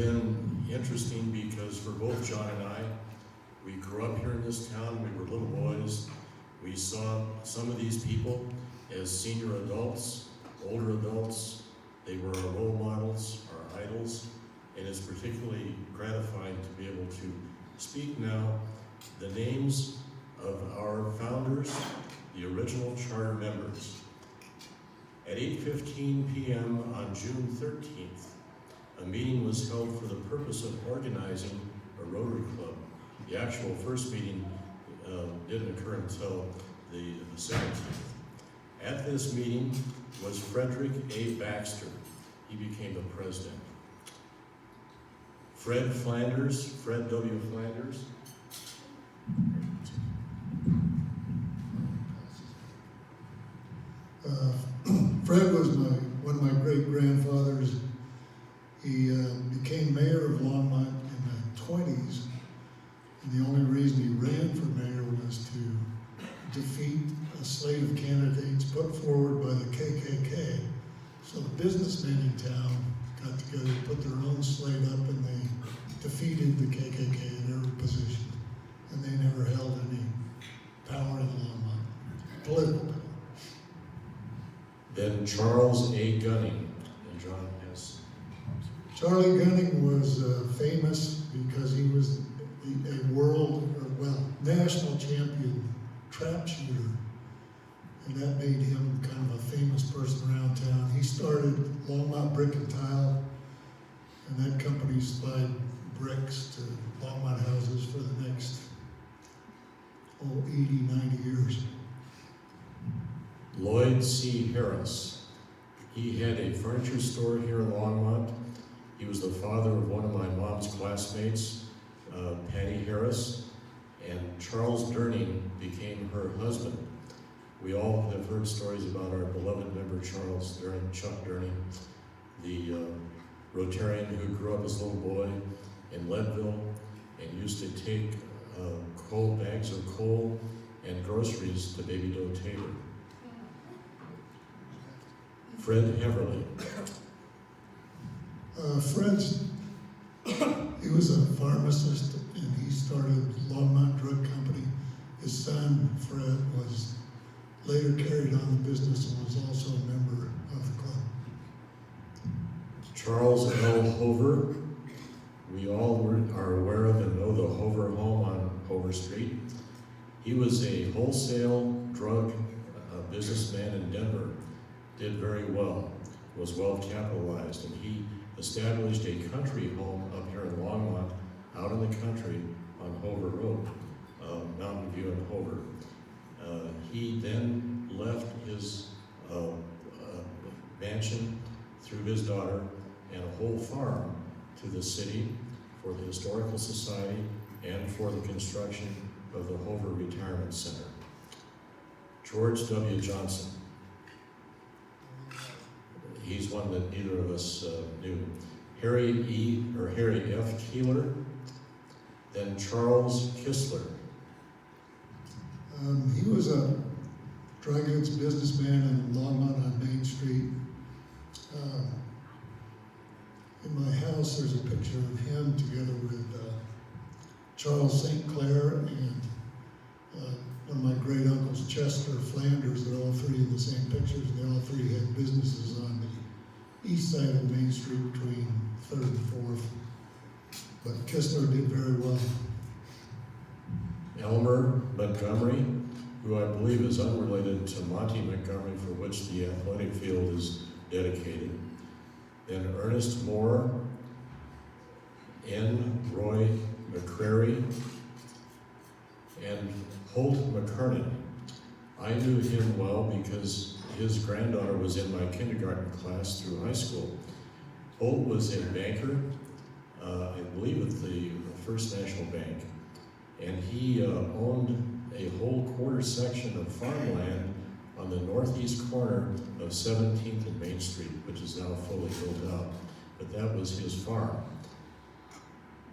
been interesting because for both John and I, we grew up here in this town, we were little boys. We saw some of these people as senior adults, older adults. They were our role models, our idols, and it's particularly gratifying to be able to speak now the names of our founders, the original charter members. At 8:15 p.m. on June 13th, a meeting was held for the purpose of organizing a Rotary Club. The actual first meeting didn't occur until the 17th. At this meeting was Frederick A. Baxter. He became the president. Fred W. Flanders. Fred was one of my great-grandfathers. He became mayor of Longmont in the 20s, and the only reason he ran for mayor was to defeat a slate of candidates put forward by the KKK. So the businessmen in town got together, put their own slate up, and they defeated the KKK in every position. And they never held any power in Longmont, political power. Then Charles A. Gunning, and John has. Charlie Gunning was famous because he was national champion trap shooter. And that made him kind of a famous person around town. He started Longmont Brick and Tile, and that company supplied bricks to Longmont houses for the next 80, 90 years. Lloyd C. Harris. He had a furniture store here in Longmont. He was the father of one of my mom's classmates, Patty Harris, and Charles Durning became her husband. We all have heard stories about our beloved member Chuck Durning, the Rotarian who grew up as a little boy in Leadville and used to take bags of coal and groceries to Baby Doe Taylor. Fred Heverly. He was a pharmacist, and he started Longmont Drug Company. His son, Fred, was later carried on the business and was also a member of the club. Charles L. Hover. We all are aware of and know the Hover home on Hover Street. He was a wholesale drug businessman in Denver. Did very well, was well capitalized, and he established a country home up here in Longmont, out in the country on Hover Road, Mountain View and Hover. He then left his mansion through his daughter and a whole farm to the city for the Historical Society and for the construction of the Hover Retirement Center. George W. Johnson. He's one that neither of us knew. Harry F. Keeler, then Charles Kistler. He was a dry goods businessman in Longmont on Main Street. In my house, there's a picture of him together with Charles St. Clair and one of my great uncles, Chester Flanders. They're all three in the same pictures. They all three had businesses on the east side of Main Street between 3rd and 4th. But Kistler did very well. Elmer Montgomery, who I believe is unrelated to Monty Montgomery, for which the athletic field is dedicated. Then Ernest Moore, N. Roy McCrary, and Holt McKernan. I knew him well because his granddaughter was in my kindergarten class through high school. Holt was a banker, I believe at the First National Bank, and he owned a whole quarter section of farmland on the northeast corner of 17th and Main Street, which is now fully built out, but that was his farm.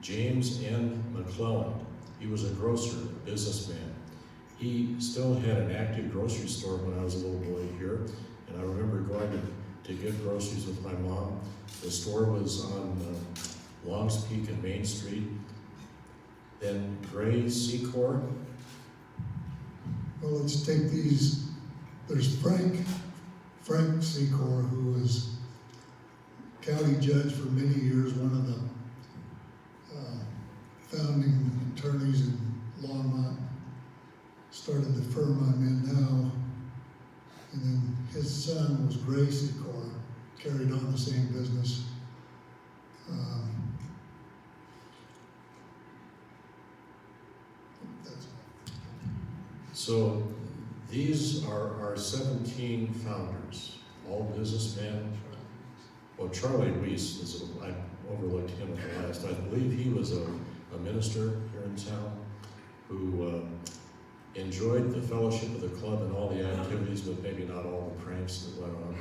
James N. McClellan, he was a grocer, a businessman. He still had an active grocery store when I was a little boy here, and I remember going to get groceries with my mom. The store was on Longs Peak and Main Street. Then Gray Secor. Well, let's take these. There's Frank Secor, who was county judge for many years, one of the founding attorneys in Longmont. Started the firm I'm in now. And then his son was Gray Secor, carried on the same business. So these are our 17 founders, all businessmen. Well, Charlie Reese, I overlooked him at the last. I believe he was a minister here in town who enjoyed the fellowship of the club and all the activities, but maybe not all the pranks that went on,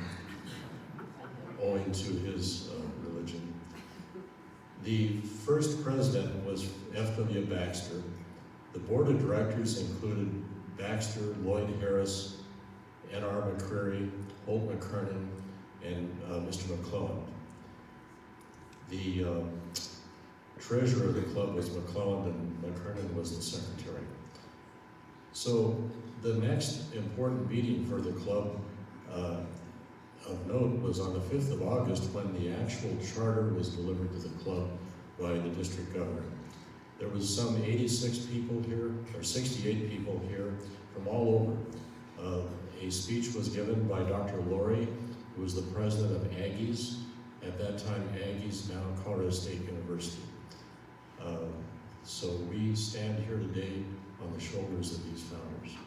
owing to his religion. The first president was F.W. Baxter. The board of directors included Baxter, Lloyd Harris, N.R. McCreary, Holt McKernan, and Mr. McClellan. The treasurer of the club was McClellan, and McKernan was the secretary. So the next important meeting for the club of note was on the 5th of August, when the actual charter was delivered to the club by the district governor. There was some 86 people here, or 68 people here from all over. A speech was given by Dr. Laurie, who was the president of Aggies, at that time Aggies, now Colorado State University. So we stand here today on the shoulders of these founders.